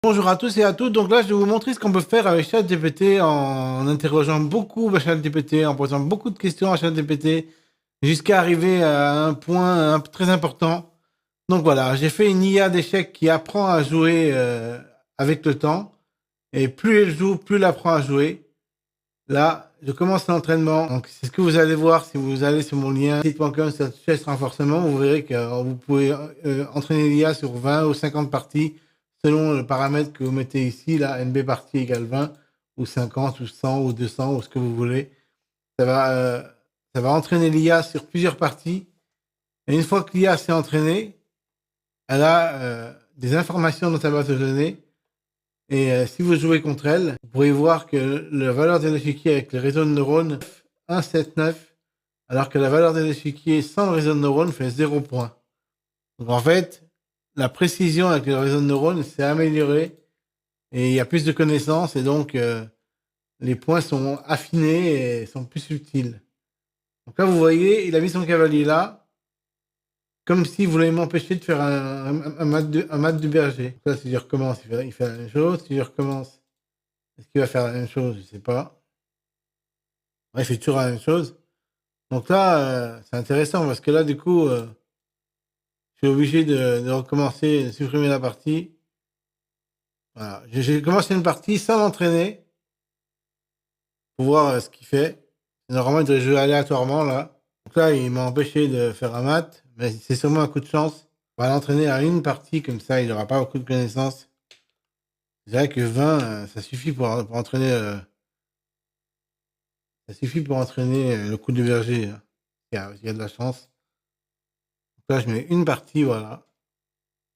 Bonjour à tous et à toutes. Donc là, je vais vous montrer ce qu'on peut faire avec ChatGPT en interrogeant beaucoup ChatGPT, en posant beaucoup de questions à ChatGPT, jusqu'à arriver à un point très important. Donc voilà, j'ai fait une IA d'échecs qui apprend à jouer avec le temps. Et plus elle joue, plus elle apprend à jouer. Là, je commence l'entraînement. Donc c'est ce que vous allez voir si vous allez sur mon lien site.com/chess renforcement. Vous verrez que vous pouvez entraîner l'IA sur 20 ou 50 parties selon le paramètre que vous mettez ici. Là, NB partie égale 20 ou 50 ou 100 ou 200 ou ce que vous voulez. Ça va, euh, ça va entraîner l'IA sur plusieurs parties. Et une fois que l'IA s'est entraînée, elle a des informations dans sa base de données. Et si vous jouez contre elle, vous pourrez voir que la valeur de l'échiquier avec le réseau de neurones 1,79, alors que la valeur de l'échiquier sans le réseau de neurones fait 0 point. Donc en fait, la précision avec le réseau de neurones s'est améliorée et il y a plus de connaissances et donc les points sont affinés et sont plus subtils. Donc là, vous voyez, il a mis son cavalier là, comme s'il voulait m'empêcher de faire un mat du berger. Donc là, si je recommence, il fait la même chose. Si je recommence, est-ce qu'il va faire la même chose? Je sais pas. Ouais, il fait toujours la même chose. Donc là, c'est intéressant parce que là, du coup, je suis obligé de recommencer, de supprimer la partie. Voilà. J'ai commencé une partie sans l'entraîner pour voir ce qu'il fait. Normalement, il devrait jouer aléatoirement là. Donc là, il m'a empêché de faire un mat, mais c'est sûrement un coup de chance. On va l'entraîner à une partie, comme ça, il n'aura pas beaucoup de connaissances. C'est vrai que 20, ça suffit pour entraîner, ça suffit pour entraîner le coup de berger, hein. Il y a de la chance. Donc là, je mets une partie, voilà.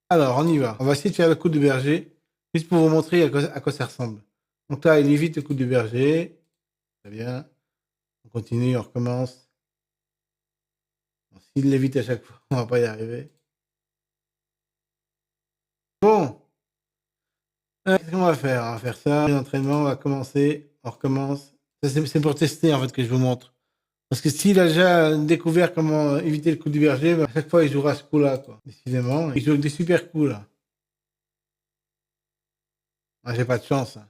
Alors, on y va. On va essayer de faire le coup de berger, juste pour vous montrer à quoi ça ressemble. Donc là, il évite le coup de berger. Très bien. On continue, on recommence. Bon, s'il l'évite à chaque fois, on va pas y arriver. Bon, qu'est-ce qu'on va faire? On va faire ça. L'entraînement, on va commencer. On recommence. Ça, c'est pour tester, en fait, que je vous montre. Parce que s'il a déjà découvert comment éviter le coup du berger, ben, à chaque fois, il jouera ce coup-là, quoi. Décidément. Il joue avec des super coups, là. Ah, j'ai pas de chance, hein.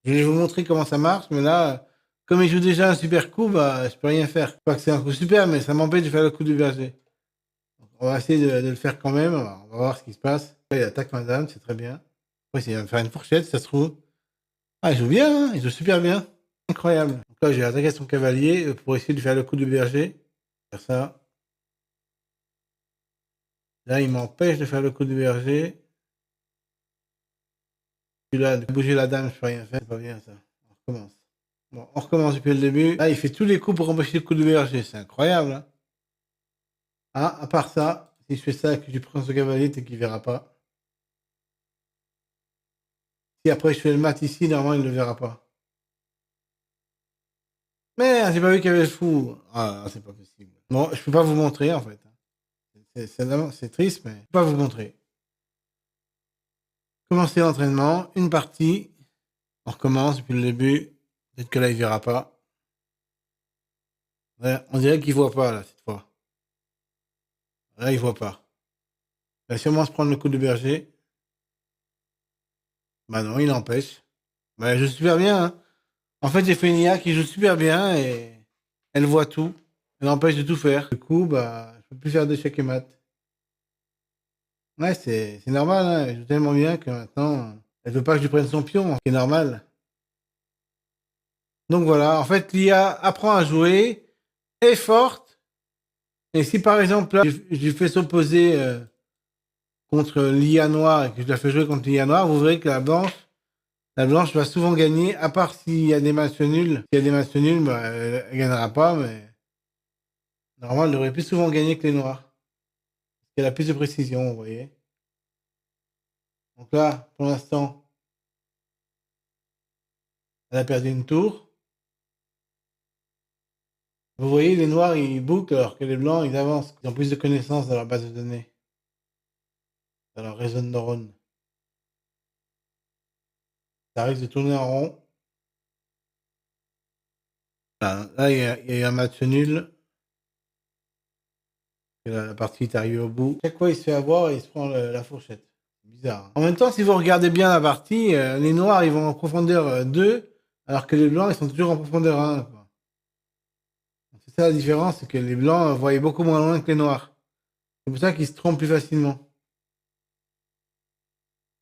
Je vais vous montrer comment ça marche, mais là, comme il joue déjà un super coup, bah, je peux rien faire. Pas que c'est un coup super, mais ça m'empêche de faire le coup du berger. Donc, on va essayer de le faire quand même. Alors, on va voir ce qui se passe. Après, il attaque madame, c'est très bien. Après, il va me faire une fourchette, ça se trouve. Ah, il joue bien, hein, il joue super bien. Incroyable. Donc là, j'ai attaqué son cavalier pour essayer de faire le coup du berger. Faire ça. Là, il m'empêche de faire le coup du berger. Puis là, de bouger la dame, je peux rien faire. C'est pas bien, ça. On recommence. Bon, on recommence depuis le début. Là, il fait tous les coups pour empêcher le coup de berger. C'est incroyable, hein. Ah, à part ça, si je fais ça et que je prends ce cavalier, c'est qu'il verra pas. Si après je fais le mat ici, normalement, il ne le verra pas. Merde, j'ai pas vu qu'il y avait le fou. Ah, c'est pas possible. Bon, je peux pas vous montrer, en fait. C'est triste, mais je peux pas vous montrer. Commencer l'entraînement, une partie. On recommence depuis le début. Peut-être que là, il verra pas. Ouais, on dirait qu'il voit pas, là, cette fois. Là, il voit pas. Il va sûrement se prendre le coup de berger. Bah non, il empêche. Bah, je joue super bien, hein. En fait, j'ai fait une IA qui joue super bien et elle voit tout. Elle empêche de tout faire. Du coup, bah, je peux plus faire d'échecs et maths. Ouais, c'est normal, hein. Elle joue tellement bien que maintenant, elle veut pas que je prenne son pion, ce qui est normal. Donc voilà, en fait, l'IA apprend à jouer, est forte. Et si par exemple, là, je lui fais s'opposer contre l'IA noire et que je la fais jouer contre l'IA noire, vous verrez que la blanche va souvent gagner, à part s'il y a des matchs nuls. S'il y a des matchs nuls, bah, elle gagnera pas, mais normalement, elle devrait plus souvent gagner que les noirs. Parce qu'elle a plus de précision, vous voyez. Donc là, pour l'instant, elle a perdu une tour. Vous voyez, les noirs, ils bouclent alors que les blancs, ils avancent. Ils ont plus de connaissances dans leur base de données, dans leur réseau de neurones. Ça risque de tourner en rond. Là, il y a eu un match nul. Et la partie est arrivée au bout. Chaque fois, il se fait avoir et il se prend la fourchette. C'est bizarre. En même temps, si vous regardez bien la partie, les noirs, ils vont en profondeur 2, alors que les blancs, ils sont toujours en profondeur 1, quoi. C'est ça la différence, c'est que les blancs voyaient beaucoup moins loin que les noirs. C'est pour ça qu'ils se trompent plus facilement.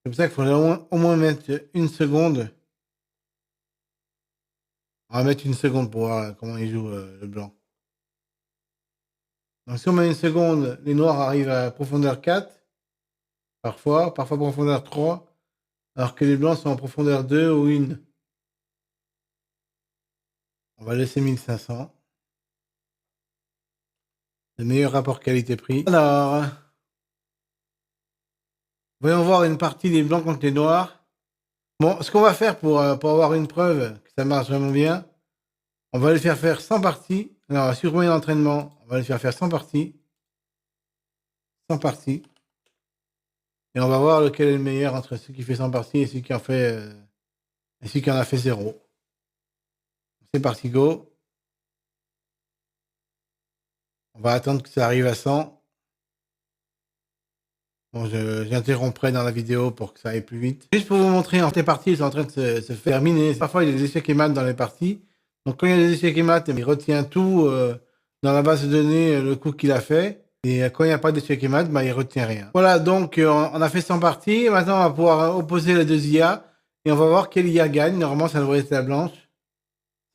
C'est pour ça qu'il faudrait au moins mettre une seconde. On va mettre une seconde pour voir comment il joue le blanc. Donc si on met une seconde, les noirs arrivent à profondeur 4, parfois profondeur 3, alors que les blancs sont en profondeur 2 ou 1. On va laisser 1500. Le meilleur rapport qualité-prix. Alors, voyons voir une partie des blancs contre les noirs. Bon, ce qu'on va faire pour avoir une preuve que ça marche vraiment bien, on va les faire 100 parties. Alors, sur moyen d'entraînement, on va les faire 100 parties. 100 parties. Et on va voir lequel est le meilleur entre celui qui fait 100 parties et celui qui en fait et celui qui en a fait 0. C'est parti, go. On va attendre que ça arrive à 100. Bon, j'interromprai dans la vidéo pour que ça aille plus vite. Juste pour vous montrer, en fait, les parties sont en train de se terminer. Parfois, il y a des échecs et maths dans les parties. Donc, quand il y a des échecs et maths, il retient tout dans la base de données, le coup qu'il a fait. Et quand il n'y a pas d'échecs et maths, il retient rien. Voilà, donc on a fait 100 parties. Maintenant, on va pouvoir opposer les deux IA. Et on va voir quelle IA gagne. Normalement, ça devrait être la blanche.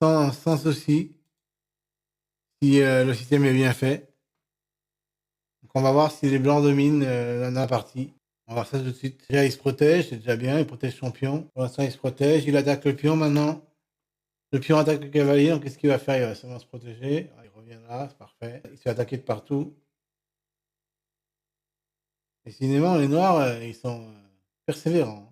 Sans souci. Si le système est bien fait. Donc on va voir si les blancs dominent la partie. On va voir ça tout de suite. Déjà, il se protège, c'est déjà bien. Il protège son pion. Pour l'instant, il se protège. Il attaque le pion maintenant. Le pion attaque le cavalier. Donc, qu'est-ce qu'il va faire? Il va seulement se protéger. Il revient là, c'est parfait. Il se fait attaquer de partout. Décidément, les noirs, ils sont persévérants.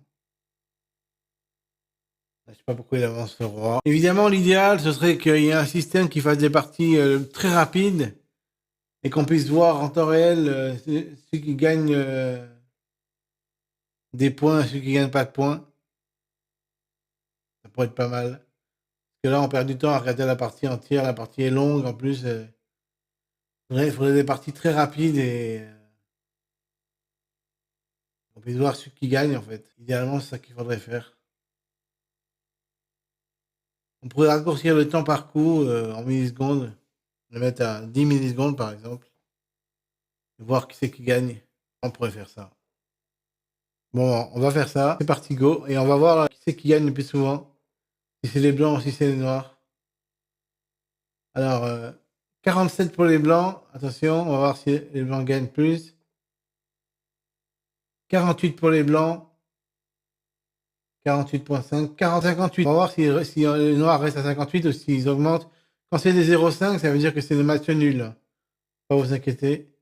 Je ne sais pas pourquoi il avance le roi. Évidemment, l'idéal, ce serait qu'il y ait un système qui fasse des parties très rapides et qu'on puisse voir en temps réel ceux qui gagnent des points et ceux qui gagnent pas de points. Ça pourrait être pas mal. Parce que là, on perd du temps à regarder la partie entière. La partie est longue en plus. Il faudrait des parties très rapides et on puisse voir ceux qui gagnent en fait. Idéalement, c'est ça qu'il faudrait faire. On pourrait raccourcir le temps par coup en millisecondes. Le mettre à 10 millisecondes par exemple. Et voir qui c'est qui gagne. On pourrait faire ça. Bon, on va faire ça. C'est parti, go. Et on va voir qui c'est qui gagne le plus souvent. Si c'est les blancs ou si c'est les noirs. Alors, 47 pour les blancs. Attention, on va voir si les blancs gagnent plus. 48 pour les blancs. 48.5. 58. On va voir si les noirs restent à 58 ou s'ils augmentent. Quand c'est des 0,5, ça veut dire que c'est des matchs nuls. Pas vous inquiéter.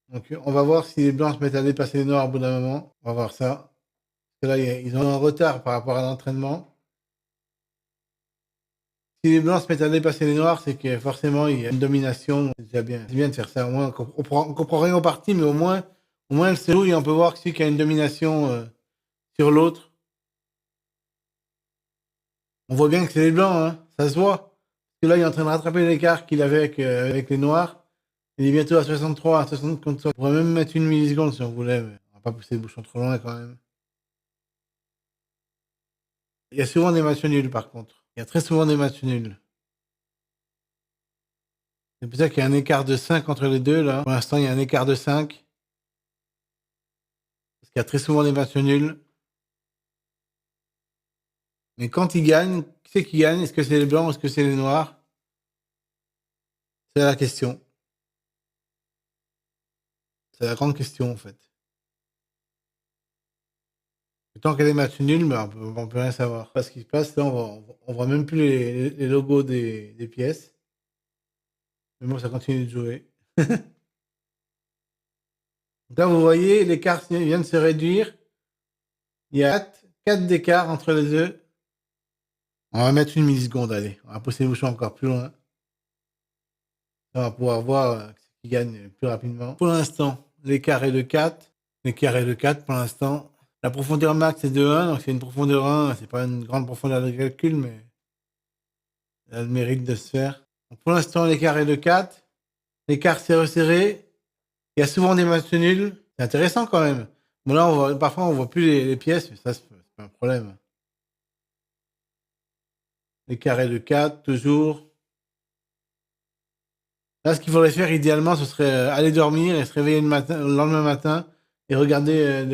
Donc, on va voir si les blancs se mettent à dépasser les noirs au bout d'un moment. On va voir ça. Parce que là, ils ont un retard par rapport à l'entraînement. Si les blancs se mettent à dépasser les noirs, c'est que forcément, il y a une domination. C'est déjà bien. C'est bien de faire ça. Au moins, on comprend rien aux parties, mais au moins, elle se joue et on peut voir celui qui a une domination sur l'autre. On voit bien que c'est les blancs, hein. Ça se voit. Parce que là, il est en train de rattraper l'écart qu'il avait avec les noirs. Il est bientôt à 63, à 60 contre 60. On pourrait même mettre une milliseconde si on voulait, mais on va pas pousser le bouchon trop loin quand même. Il y a souvent des matchs nuls par contre. Il y a très souvent des matchs nuls. C'est pour ça qu'il y a un écart de 5 entre les deux là. Pour l'instant, il y a un écart de 5. Parce qu'il y a très souvent des matchs nuls. Mais quand ils gagnent, qui c'est qui gagne? Est-ce que c'est les blancs ou est-ce que c'est les noirs? C'est la question. C'est la grande question en fait. Tant qu'il y a des matchs nuls, on peut rien savoir. Parce qu'il se passe, là, on voit même plus les logos des pièces. Mais bon, ça continue de jouer. Donc là, vous voyez, l'écart vient de se réduire. Il y a 4 d'écart entre les deux. On va mettre une milliseconde, allez. On va pousser le bouchon encore plus loin. On va pouvoir voir qui gagne plus rapidement. Pour l'instant, l'écart est de 4. L'écart est de 4 pour l'instant. La profondeur max est de 1, donc c'est une profondeur 1. C'est pas une grande profondeur de calcul, mais elle a le mérite de se faire. Donc pour l'instant, l'écart est de 4. L'écart s'est resserré. Il y a souvent des matchs nuls. C'est intéressant quand même. Bon, là, parfois, on voit plus les pièces, mais ça, c'est pas un problème. Les carrés de 4 toujours. Là, ce qu'il faudrait faire idéalement, ce serait aller dormir et se réveiller le lendemain matin et regarder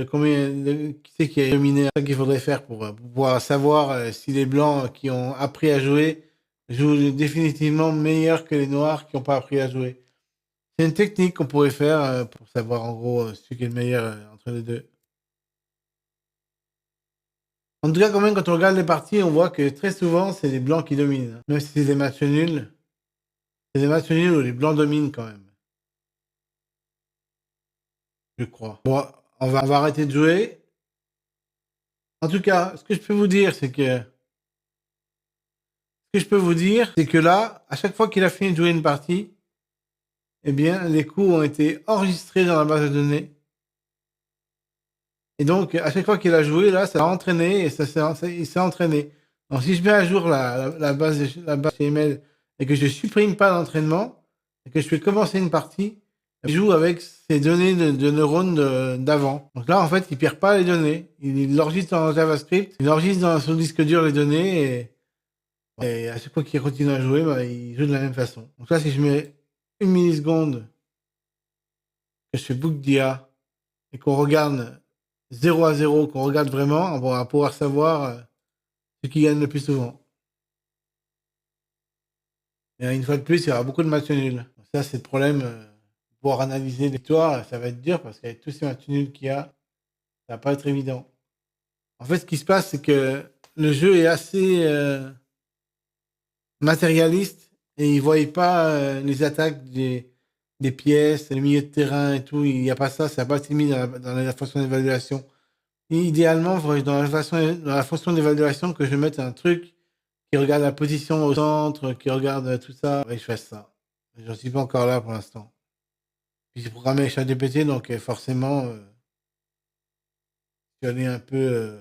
qui c'est qui a dominé. C'est ça qu'il faudrait faire pour pouvoir savoir si les blancs qui ont appris à jouer jouent définitivement meilleur que les noirs qui n'ont pas appris à jouer. C'est une technique qu'on pourrait faire pour savoir en gros celui qui est le meilleur entre les deux. En tout cas, quand même, quand on regarde les parties, on voit que très souvent, c'est les blancs qui dominent, hein. Même si c'est des matchs nuls, c'est des matchs nuls où les blancs dominent quand même, je crois. Bon, on va arrêter de jouer. En tout cas, ce que je peux vous dire, c'est que là, à chaque fois qu'il a fini de jouer une partie, eh bien, les coups ont été enregistrés dans la base de données. Et donc, à chaque fois qu'il a joué, là, ça a entraîné et il s'est entraîné. Donc, si je mets à jour la base HTML et que je supprime pas l'entraînement et que je fais commencer une partie, il joue avec ces données de neurones d'avant. Donc là, en fait, il perd pas les données. Il enregistre dans JavaScript, il enregistre dans son disque dur les données et à chaque fois qu'il continue à jouer, bah, il joue de la même façon. Donc là, si je mets une milliseconde, que je fais book d'IA et qu'on regarde 0 à 0, qu'on regarde vraiment, on va pouvoir savoir ce qui gagne le plus souvent. Et une fois de plus, il y aura beaucoup de matchs nuls. Ça, c'est le problème. Pour analyser les victoires, ça va être dur parce qu'avec tous ces matchs nuls qu'il y a, ça va pas être évident. En fait, ce qui se passe, c'est que le jeu est assez matérialiste et il ne voyait pas les attaques des pièces, le milieu de terrain et tout. Il n'y a pas ça, ça n'a pas été mis dans la fonction d'évaluation. Idéalement, il faudrait dans la fonction d'évaluation que je mette un truc qui regarde la position au centre, qui regarde tout ça. Ouais, je fasse ça. J'en suis pas encore là pour l'instant. Puis j'ai programmé avec ChatGPT, donc forcément, je suis allé un peu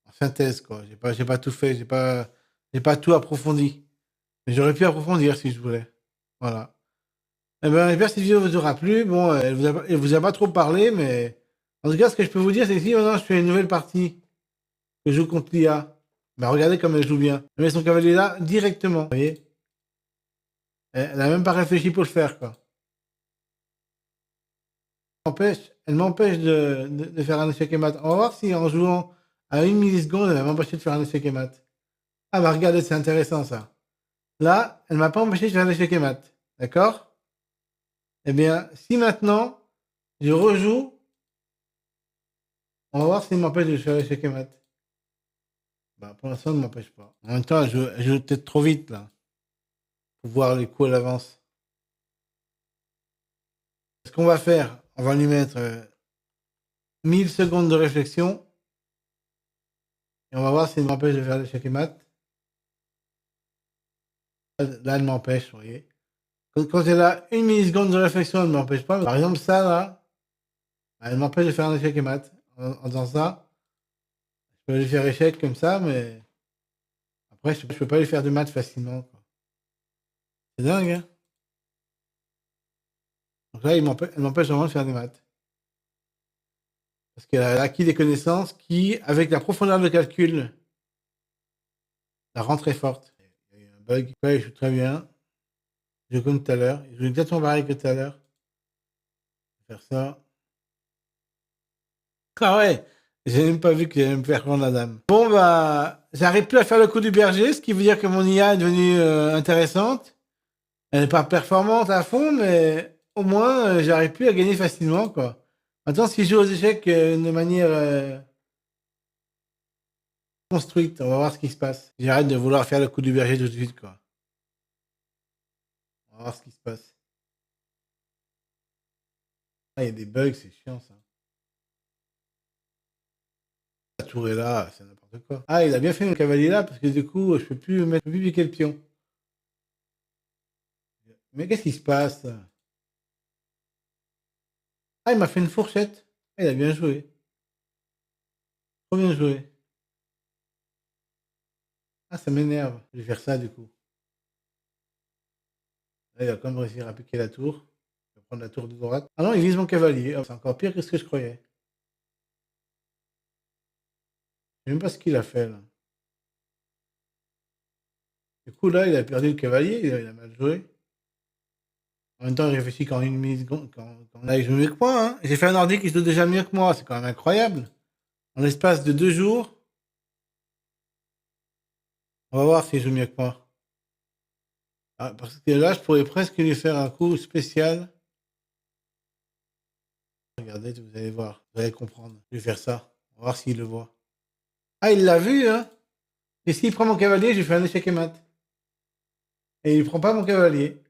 en synthèse, quoi. J'ai pas tout fait, j'ai pas tout approfondi. Mais j'aurais pu approfondir si je voulais. Voilà. Eh ben, j'espère que cette vidéo vous aura plu. Bon, elle vous a pas trop parlé, mais en tout cas, ce que je peux vous dire, c'est que si maintenant je fais une nouvelle partie que je joue contre l'IA, bah regardez comme elle joue bien. Elle met son cavalier là directement. Vous voyez? Elle n'a même pas réfléchi pour le faire, quoi. Elle m'empêche de faire un échec et mat. On va voir si en jouant à une milliseconde, elle va m'empêcher de faire un échec et mat. Ah bah regardez, c'est intéressant ça. Là, elle m'a pas empêché de faire un échec et mat. D'accord? Eh bien, si maintenant je rejoue, on va voir s'il m'empêche de faire l'échec et mat. Bah pour l'instant, elle ne m'empêche pas. En même temps, je joue peut-être trop vite là, pour voir les coups à l'avance. Ce qu'on va faire, on va lui mettre 1000 secondes de réflexion et on va voir s'il m'empêche de faire l'échec et mat. Là, elle m'empêche, vous voyez. Quand elle a une milliseconde de réflexion, elle ne m'empêche pas. Par exemple, ça, là, elle m'empêche de faire un échec et mat. En faisant ça, je peux lui faire échec comme ça, mais après, je peux pas lui faire de maths facilement, quoi. C'est dingue, hein. Donc là, elle m'empêche vraiment de faire des maths. Parce qu'elle a acquis des connaissances qui, avec la profondeur de calcul, la rend très forte. Il y a eu un bug. Ouais, il joue très bien. Je joue comme tout à l'heure. Il joue exactement pareil que tout à l'heure. Je vais faire ça. Ah ouais, j'ai même pas vu qu'il allait me faire prendre la dame. Bon bah, j'arrive plus à faire le coup du berger, ce qui veut dire que mon IA est devenue intéressante. Elle n'est pas performante à fond, mais au moins j'arrive plus à gagner facilement, quoi. Maintenant, si je joue aux échecs de manière construite, on va voir ce qui se passe. J'arrête de vouloir faire le coup du berger tout de suite, quoi. On va voir ce qui se passe. Ah, il y a des bugs, c'est chiant ça. La tour est là, c'est n'importe quoi. Ah, il a bien fait le cavalier là, parce que du coup, je peux plus piquer le pion. Mais qu'est-ce qui se passe? Ah, il m'a fait une fourchette. Ah, il a bien joué. Trop bien joué. Ah, ça m'énerve. Je vais faire ça du coup. Là, il va quand même réussir à piquer la tour. prendre la tour de droite. Ah non, il vise mon cavalier. Ah, c'est encore pire que ce que je croyais. Je sais même pas ce qu'il a fait, là. Du coup, là, il a perdu le cavalier, il a mal joué. En même temps, il réfléchit qu'en une milliseconde, quand là, il joue mieux que moi, hein. J'ai fait un ordi qui joue déjà mieux que moi, c'est quand même incroyable. En l'espace de 2 jours, on va voir s'il joue mieux que moi. Ah, parce que là, je pourrais presque lui faire un coup spécial. Regardez, vous allez voir, vous allez comprendre. Je vais faire ça. On va voir s'il le voit. Ah, il l'a vu, hein? Et s'il prend mon cavalier, je lui fais un échec et mat. Et il prend pas mon cavalier.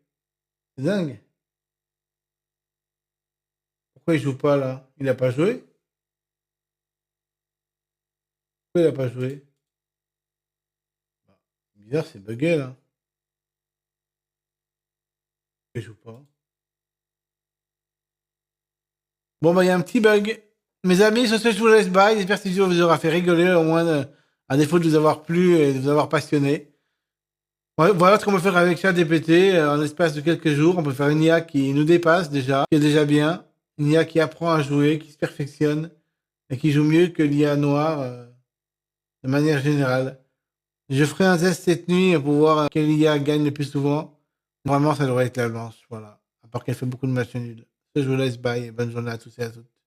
C'est dingue. Pourquoi il joue pas là? Il a pas joué? Pourquoi il a pas joué? Bizarre, c'est bugué là. Il joue pas. Bon, bah, il y a un petit bug. Mes amis, sur ce, je vous laisse bye. J'espère que cette vidéo vous aura fait rigoler, au moins, à défaut de vous avoir plu et de vous avoir passionné. Ouais, voilà ce qu'on peut faire avec ChatGPT. En l'espace de quelques jours, on peut faire une IA qui nous dépasse déjà, qui est déjà bien. Une IA qui apprend à jouer, qui se perfectionne et qui joue mieux que l'IA noire de manière générale. Je ferai un test cette nuit pour voir quelle IA gagne le plus souvent. Vraiment, ça devrait être la blanche, voilà. À part qu'elle fait beaucoup de matchs nuls. Je vous laisse, bye, et bonne journée à tous et à toutes.